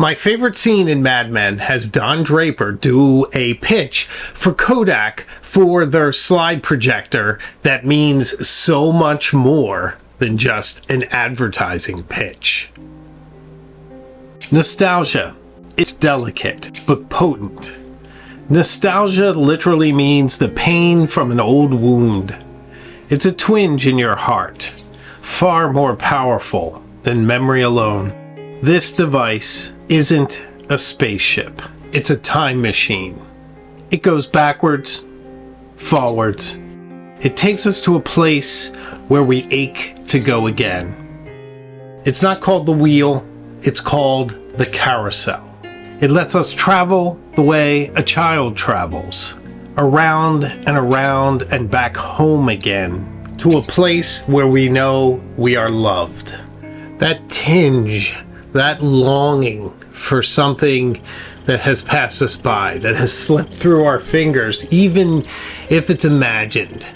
My favorite scene in Mad Men has Don Draper do a pitch for Kodak for their slide projector that means so much more than just an advertising pitch. Nostalgia. It's delicate, but potent. Nostalgia literally means the pain from an old wound. It's a twinge in your heart, far more powerful than memory alone. This device isn't a spaceship. It's a time machine. It goes backwards, forwards. It takes us to a place where we ache to go again. It's not called the wheel, it's called the carousel. It lets us travel the way a child travels, around and back home again, to a place where we know we are loved. That tinge, that longing for something that has passed us by, that has slipped through our fingers, even if it's imagined.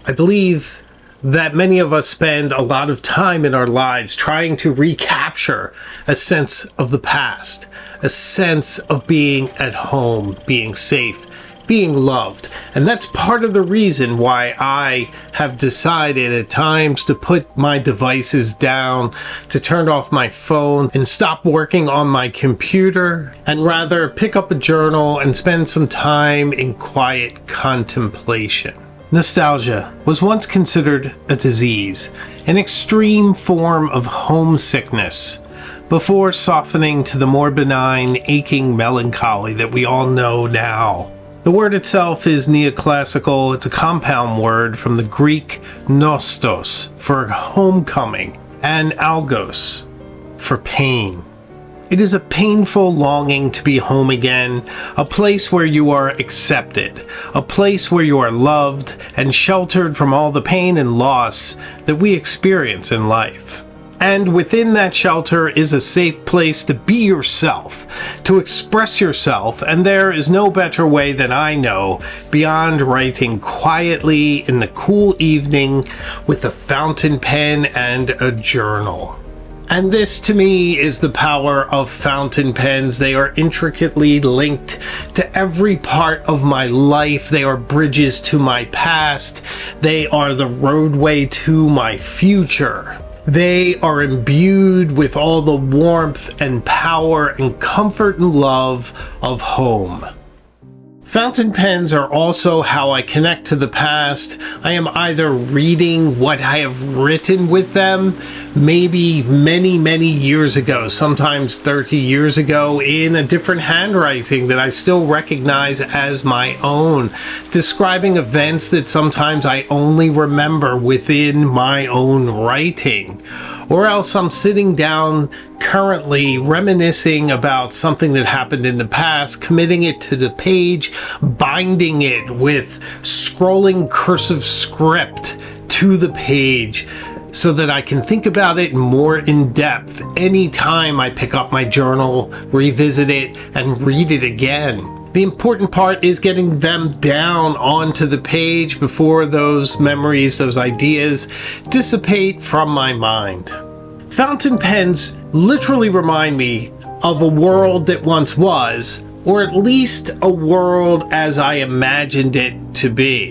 I believe that many of us spend a lot of time in our lives trying to recapture a sense of the past, a sense of being at home, being safe, being loved. And that's part of the reason why I have decided at times to put my devices down, to turn off my phone and stop working on my computer, and rather pick up a journal and spend some time in quiet contemplation. Nostalgia was once considered a disease, an extreme form of homesickness, before softening to the more benign, aching melancholy that we all know now. The word itself is neoclassical. It's a compound word from the Greek nostos, for homecoming, and algos, for pain. It is a painful longing to be home again, a place where you are accepted, a place where you are loved and sheltered from all the pain and loss that we experience in life. And within that shelter is a safe place to be yourself, to express yourself, and there is no better way than I know beyond writing quietly in the cool evening with a fountain pen and a journal. And this, to me, is the power of fountain pens. They are intricately linked to every part of my life. They are bridges to my past. They are the roadway to my future. They are imbued with all the warmth and power and comfort and love of home. Fountain pens are also how I connect to the past. I am either reading what I have written with them, maybe many years ago, sometimes 30 years ago, in a different handwriting that I still recognize as my own, describing events that sometimes I only remember within my own writing. Or else I'm sitting down currently reminiscing about something that happened in the past, committing it to the page, binding it with scrolling cursive script to the page so that I can think about it more in depth anytime I pick up my journal, revisit it, and read it again. The important part is getting them down onto the page before those memories, those ideas dissipate from my mind. Fountain pens literally remind me of a world that once was, or at least a world as I imagined it to be.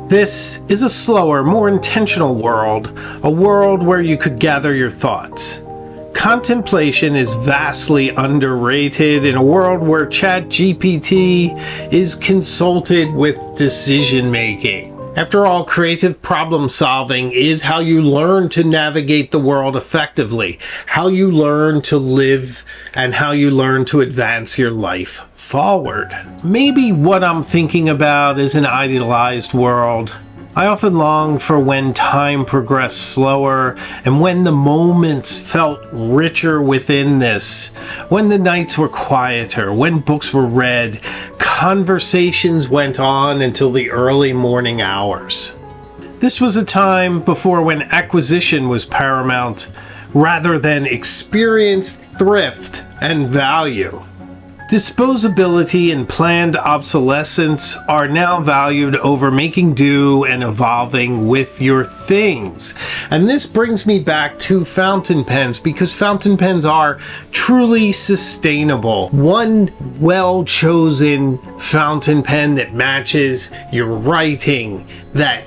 This is a slower, more intentional world, a world where you could gather your thoughts. Contemplation is vastly underrated in a world where ChatGPT is consulted with decision making. After all, creative problem solving is how you learn to navigate the world effectively, how you learn to live, and how you learn to advance your life forward. Maybe what I'm thinking about is an idealized world. I often long for when time progressed slower and when the moments felt richer within this, when the nights were quieter, when books were read, conversations went on until the early morning hours. This was a time before when acquisition was paramount rather than experience, thrift, and value. Disposability and planned obsolescence are now valued over making do and evolving with your things. And this brings me back to fountain pens, because fountain pens are truly sustainable. One well-chosen fountain pen that matches your writing, that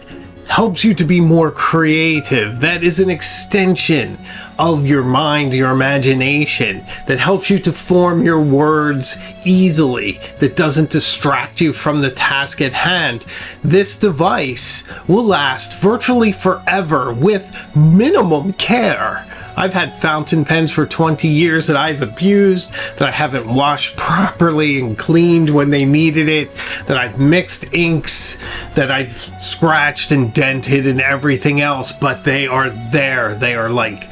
helps you to be more creative, that is an extension of your mind, your imagination, that helps you to form your words easily, that doesn't distract you from the task at hand. This device will last virtually forever with minimum care. I've had fountain pens for 20 years that I've abused, that I haven't washed properly and cleaned when they needed it, that I've mixed inks, that I've scratched and dented and everything else, but they are there. They are like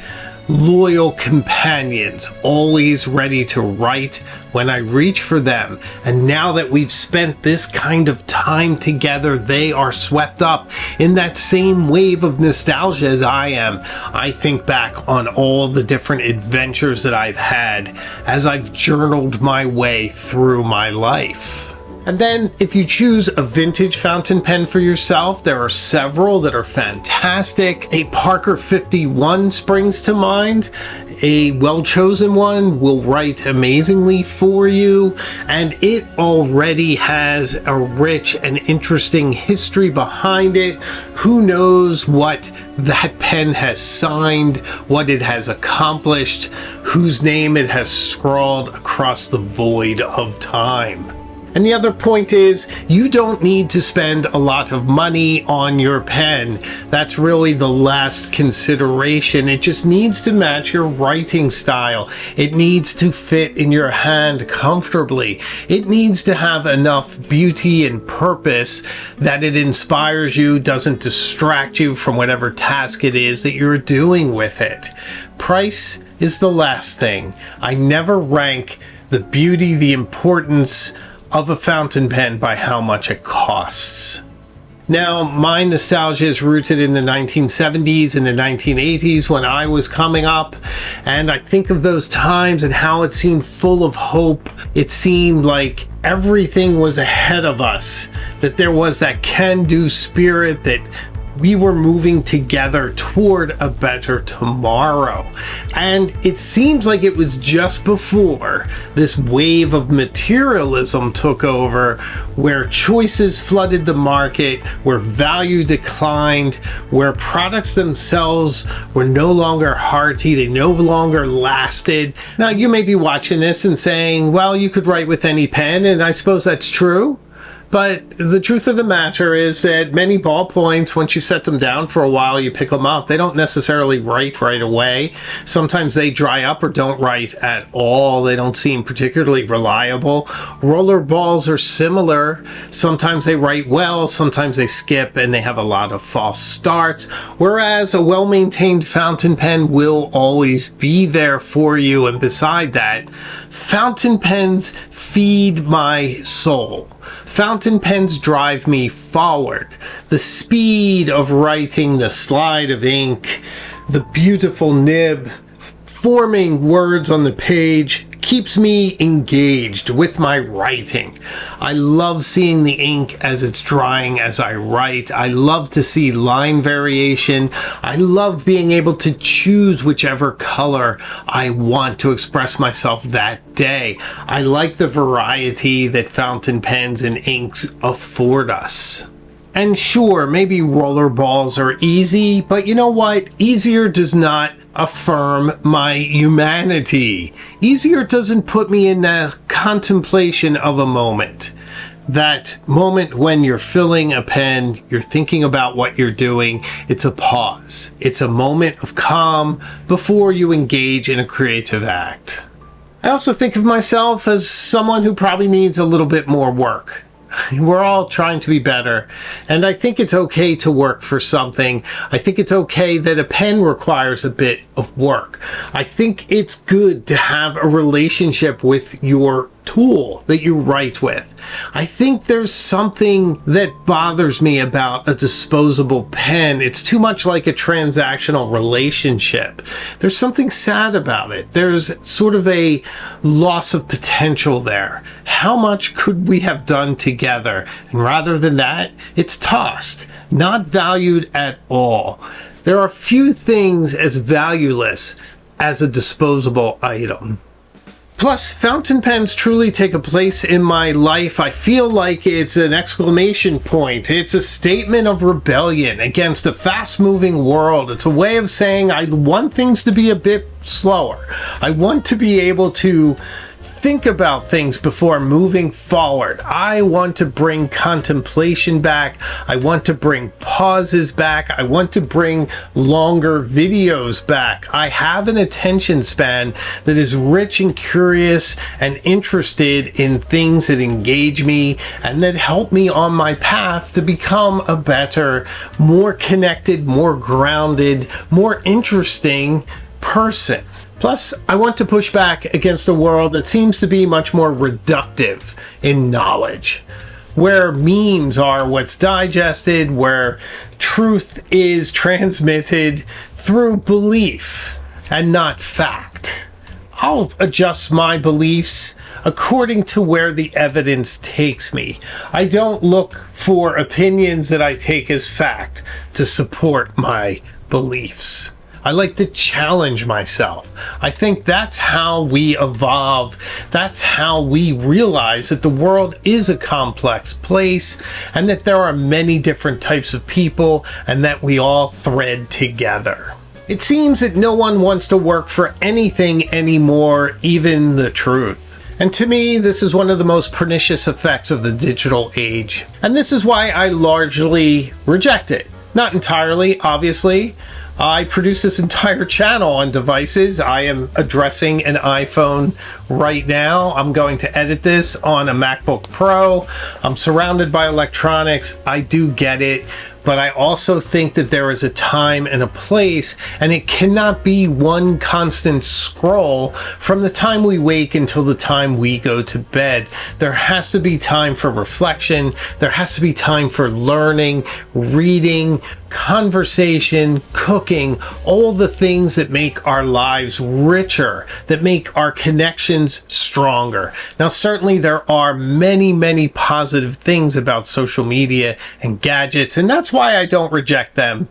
loyal companions, always ready to write when I reach for them. And now that we've spent this kind of time together, they are swept up in that same wave of nostalgia as I am. I think back on all the different adventures that I've had as I've journaled my way through my life. And then if you choose a vintage fountain pen for yourself, there are several that are fantastic. A Parker 51 springs to mind. A well-chosen one will write amazingly for you, and it already has a rich and interesting history behind it. Who knows what that pen has signed, what it has accomplished, whose name it has scrawled across the void of time. And the other point is, you don't need to spend a lot of money on your pen. That's really the last consideration. It just needs to match your writing style. It needs to fit in your hand comfortably. It needs to have enough beauty and purpose that it inspires you, doesn't distract you from whatever task it is that you're doing with it. Price is the last thing. I never rank the beauty, the importance of a fountain pen by how much it costs. Now, my nostalgia is rooted in the 1970s and the 1980s when I was coming up, and I think of those times and how it seemed full of hope. It seemed like everything was ahead of us, that there was that can-do spirit, that we were moving together toward a better tomorrow. And it seems like it was just before this wave of materialism took over, where choices flooded the market, where value declined, where products themselves were no longer hearty, they no longer lasted. Now, you may be watching this and saying, well, you could write with any pen, and I suppose that's true. But the truth of the matter is that many ballpoints, once you set them down for a while, you pick them up, they don't necessarily write right away. Sometimes they dry up or don't write at all. They don't seem particularly reliable. Roller balls are similar. Sometimes they write well, sometimes they skip, and they have a lot of false starts. Whereas a well-maintained fountain pen will always be there for you. And beside that, fountain pens feed my soul. Fountain pens drive me forward. The speed of writing, the slide of ink, the beautiful nib, forming words on the page keeps me engaged with my writing. I love seeing the ink as it's drying as I write. I love to see line variation. I love being able to choose whichever color I want to express myself that day. I like the variety that fountain pens and inks afford us. And sure, maybe roller balls are easy, but you know what? Easier does not affirm my humanity. Easier doesn't put me in the contemplation of a moment. That moment when you're filling a pen, you're thinking about what you're doing. It's a pause. It's a moment of calm before you engage in a creative act. I also think of myself as someone who probably needs a little bit more work. We're all trying to be better, and I think it's okay to work for something. I think it's okay that a pen requires a bit of work. I think it's good to have a relationship with your tool that you write with. I think there's something that bothers me about a disposable pen. It's too much like a transactional relationship. There's something sad about it. There's sort of a loss of potential there. How much could we have done together? And rather than that, it's tossed, not valued at all. There are few things as valueless as a disposable item. Plus, fountain pens truly take a place in my life. I feel like it's an exclamation point. It's a statement of rebellion against a fast-moving world. It's a way of saying I want things to be a bit slower. I want to be able to think about things before moving forward. I want to bring contemplation back. I want to bring pauses back. I want to bring longer videos back. I have an attention span that is rich and curious and interested in things that engage me and that help me on my path to become a better, more connected, more grounded, more interesting person. Plus, I want to push back against a world that seems to be much more reductive in knowledge, where memes are what's digested, where truth is transmitted through belief and not fact. I'll adjust my beliefs according to where the evidence takes me. I don't look for opinions that I take as fact to support my beliefs. I like to challenge myself. I think that's how we evolve. That's how we realize that the world is a complex place and that there are many different types of people and that we all thread together. It seems that no one wants to work for anything anymore, even the truth. And to me, this is one of the most pernicious effects of the digital age. And this is why I largely reject it. Not entirely, obviously. I produce this entire channel on devices. I am addressing an iPhone right now. I'm going to edit this on a MacBook Pro. I'm surrounded by electronics. I do get it. But I also think that there is a time and a place, and it cannot be one constant scroll from the time we wake until the time we go to bed. There has to be time for reflection. There has to be time for learning, reading, conversation, cooking, all the things that make our lives richer, that make our connections stronger. Now, certainly there are many, many positive things about social media and gadgets, and that's why I don't reject them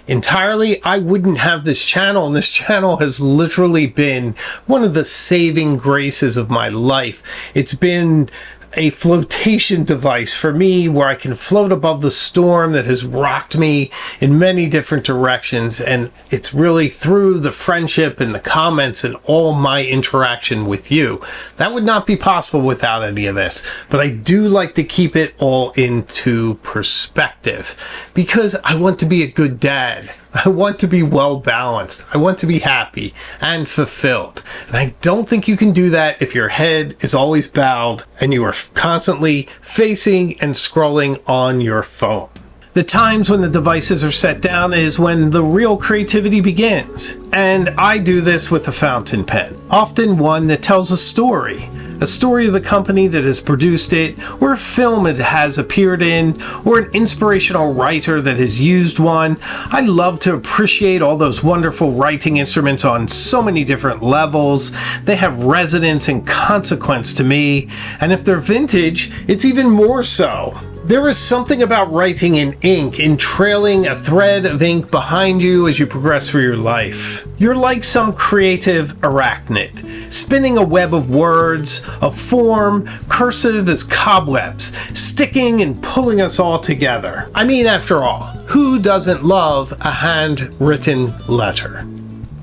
entirely. I wouldn't have this channel, and this channel has literally been one of the saving graces of my life. It's been a flotation device for me where I can float above the storm that has rocked me in many different directions, and it's really through the friendship and the comments and all my interaction with you. That would not be possible without any of this, but I do like to keep it all into perspective because I want to be a good dad. I want to be well balanced. I want to be happy and fulfilled. And I don't think you can do that if your head is always bowed and you are constantly facing and scrolling on your phone. The times when the devices are set down is when the real creativity begins. And I do this with a fountain pen, often one that tells a story of the company that has produced it, or a film it has appeared in, or an inspirational writer that has used one. I love to appreciate all those wonderful writing instruments on so many different levels. They have resonance and consequence to me, and if they're vintage, it's even more so. There is something about writing in ink, in trailing a thread of ink behind you as you progress through your life. You're like some creative arachnid, spinning a web of words, of form, cursive as cobwebs, sticking and pulling us all together. I mean, after all, who doesn't love a handwritten letter?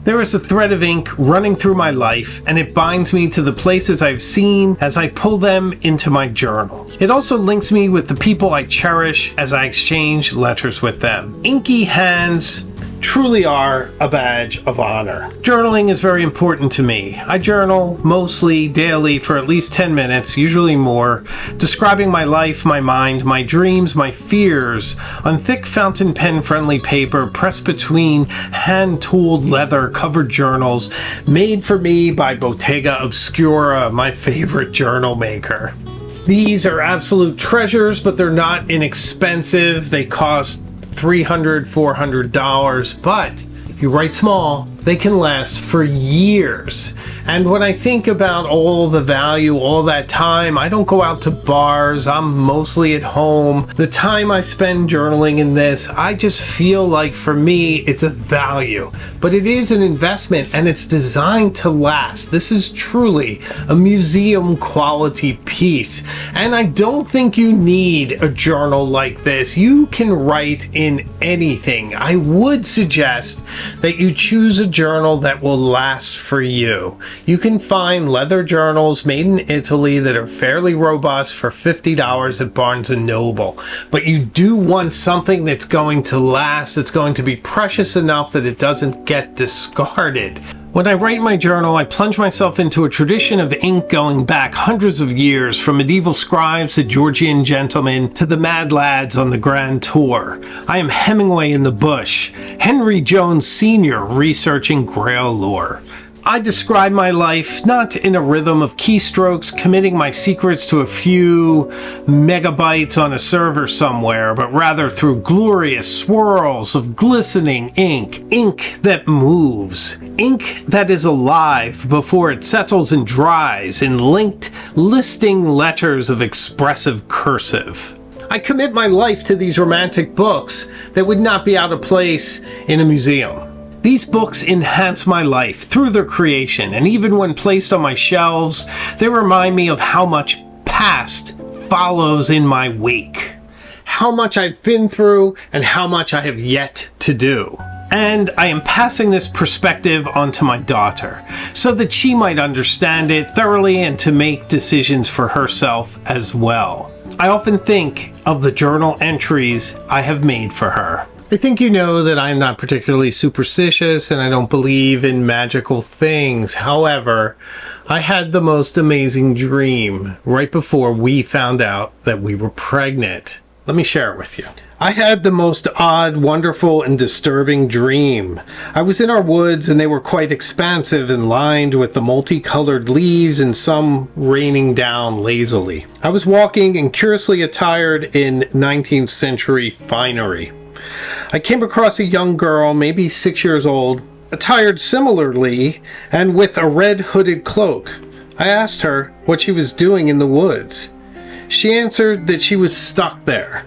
There is a thread of ink running through my life, and it binds me to the places I've seen as I pull them into my journal. It also links me with the people I cherish as I exchange letters with them. Inky hands truly are a badge of honor. Journaling is very important to me. I journal mostly daily for at least 10 minutes, usually more, describing my life, my mind, my dreams, my fears, on thick fountain pen friendly paper pressed between hand-tooled leather-covered journals made for me by Bottega Obscura, my favorite journal maker. These are absolute treasures, but they're not inexpensive. They cost $300, $400, but if you write small, they can last for years. And when I think about all the value, all that time, I don't go out to bars, I'm mostly at home. The time I spend journaling in this, I just feel like for me, it's a value. But it is an investment and it's designed to last. This is truly a museum quality piece. And I don't think you need a journal like this. You can write in anything. I would suggest that you choose a journal that will last for you. You can find leather journals made in Italy that are fairly robust for $50 at Barnes & Noble. But you do want something that's going to last, that's going to be precious enough that it doesn't get discarded. When I write my journal, I plunge myself into a tradition of ink going back hundreds of years, from medieval scribes to Georgian gentlemen to the mad lads on the Grand Tour. I am Hemingway in the bush, Henry Jones Sr. researching Grail lore. I describe my life not in a rhythm of keystrokes, committing my secrets to a few megabytes on a server somewhere, but rather through glorious swirls of glistening ink. Ink that moves. Ink that is alive before it settles and dries in linked, listing letters of expressive cursive. I commit my life to these romantic books that would not be out of place in a museum. These books enhance my life through their creation, and even when placed on my shelves, they remind me of how much past follows in my wake, how much I've been through, and how much I have yet to do. And I am passing this perspective onto my daughter, so that she might understand it thoroughly and to make decisions for herself as well. I often think of the journal entries I have made for her. I think you know that I'm not particularly superstitious and I don't believe in magical things. However, I had the most amazing dream right before we found out that we were pregnant. Let me share it with you. I had the most odd, wonderful, and disturbing dream. I was in our woods and they were quite expansive and lined with the multicolored leaves and some raining down lazily. I was walking and curiously attired in 19th century finery. I came across a young girl, maybe 6 years old, attired similarly and with a red hooded cloak. I asked her what she was doing in the woods. She answered that she was stuck there,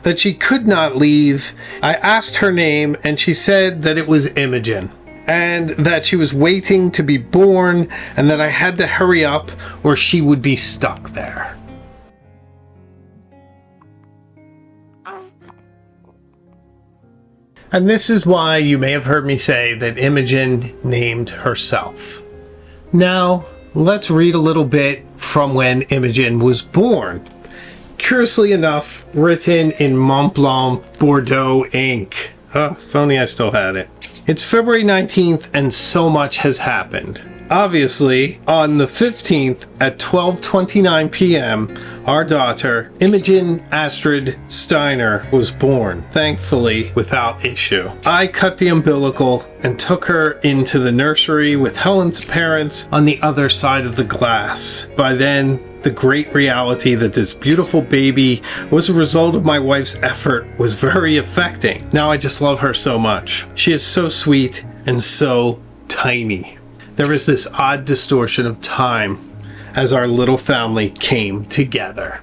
that she could not leave. I asked her name and she said that it was Imogen, and that she was waiting to be born and that I had to hurry up or she would be stuck there. And this is why you may have heard me say that Imogen named herself. Now, let's read a little bit from when Imogen was born. Curiously enough, written in Mont Blanc Bordeaux ink. Oh, if only I still had it. It's February 19th and so much has happened. Obviously, on the 15th at 12:29 p.m., our daughter, Imogen Astrid Steiner, was born, thankfully without issue. I cut the umbilical and took her into the nursery with Helen's parents on the other side of the glass. By then, the great reality that this beautiful baby was a result of my wife's effort was very affecting. Now I just love her so much. She is so sweet and so tiny. There is this odd distortion of time as our little family came together.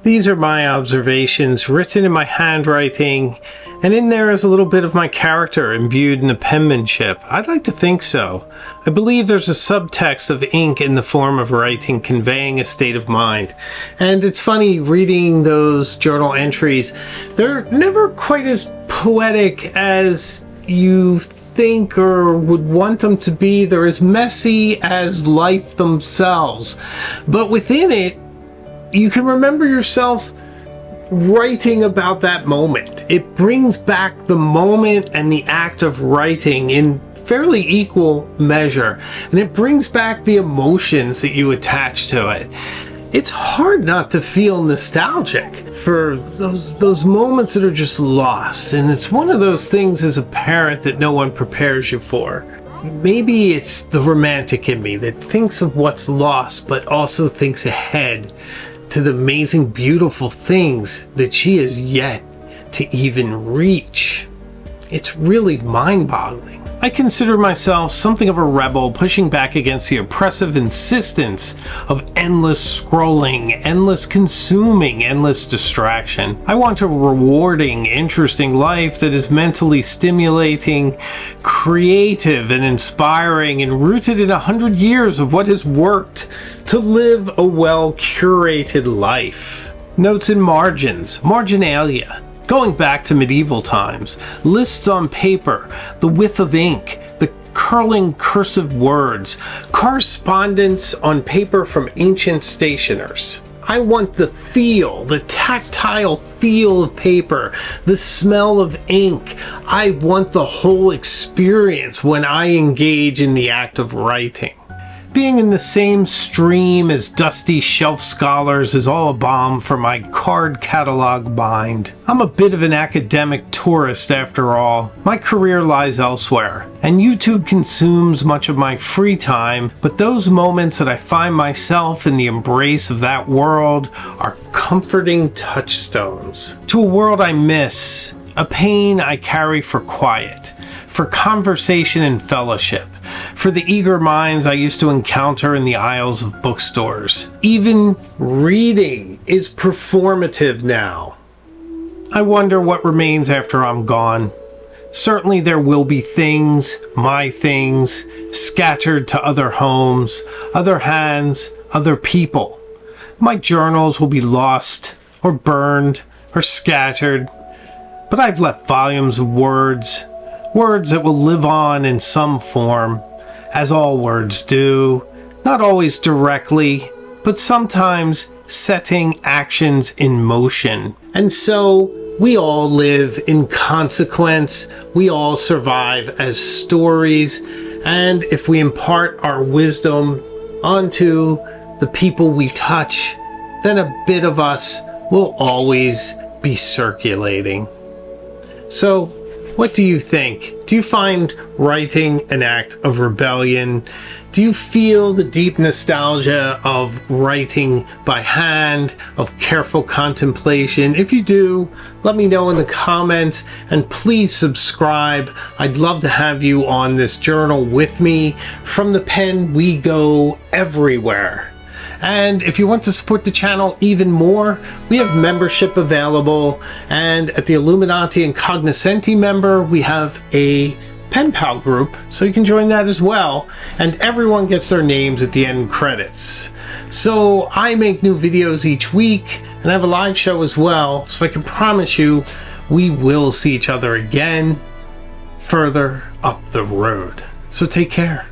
These are my observations written in my handwriting, and in there is a little bit of my character imbued in the penmanship. I'd like to think so. I believe there's a subtext of ink in the form of writing conveying a state of mind. And it's funny reading those journal entries. They're never quite as poetic as you think or would want them to be. They're as messy as life themselves. But within it, you can remember yourself writing about that moment. It brings back the moment and the act of writing in fairly equal measure, and it brings back the emotions that you attach to it. It's hard not to feel nostalgic for those moments that are just lost, and it's one of those things as a parent that no one prepares you for. Maybe it's the romantic in me that thinks of what's lost but also thinks ahead to the amazing, beautiful things that she has yet to even reach. It's really mind-boggling. I consider myself something of a rebel, pushing back against the oppressive insistence of endless scrolling, endless consuming, endless distraction. I want a rewarding, interesting life that is mentally stimulating, creative, and inspiring, and rooted in 100 years of what has worked to live a well-curated life. Notes and margins, marginalia. Going back to medieval times, lists on paper, the width of ink, the curling cursive words, correspondence on paper from ancient stationers. I want the feel, the tactile feel of paper, the smell of ink. I want the whole experience when I engage in the act of writing. Being in the same stream as dusty shelf scholars is all a balm for my card catalog bind. I'm a bit of an academic tourist after all. My career lies elsewhere, and YouTube consumes much of my free time, but those moments that I find myself in the embrace of that world are comforting touchstones to a world I miss, a pain I carry for quiet, for conversation and fellowship, for the eager minds I used to encounter in the aisles of bookstores. Even reading is performative now. I wonder what remains after I'm gone. Certainly there will be things, my things, scattered to other homes, other hands, other people. My journals will be lost, or burned, or scattered, but I've left volumes of words that will live on in some form, as all words do, not always directly, but sometimes setting actions in motion. And so we all live in consequence, we all survive as stories, and if we impart our wisdom onto the people we touch, then a bit of us will always be circulating. So, what do you think? Do you find writing an act of rebellion? Do you feel the deep nostalgia of writing by hand, of careful contemplation? If you do, let me know in the comments, and please subscribe. I'd love to have you on this journal with me. From the pen, we go everywhere. And if you want to support the channel even more, we have membership available, and at the Illuminati and Cognoscenti member, we have a pen pal group, so you can join that as well, and everyone gets their names at the end credits. So I make new videos each week, and I have a live show as well, so I can promise you we will see each other again further up the road. So take care.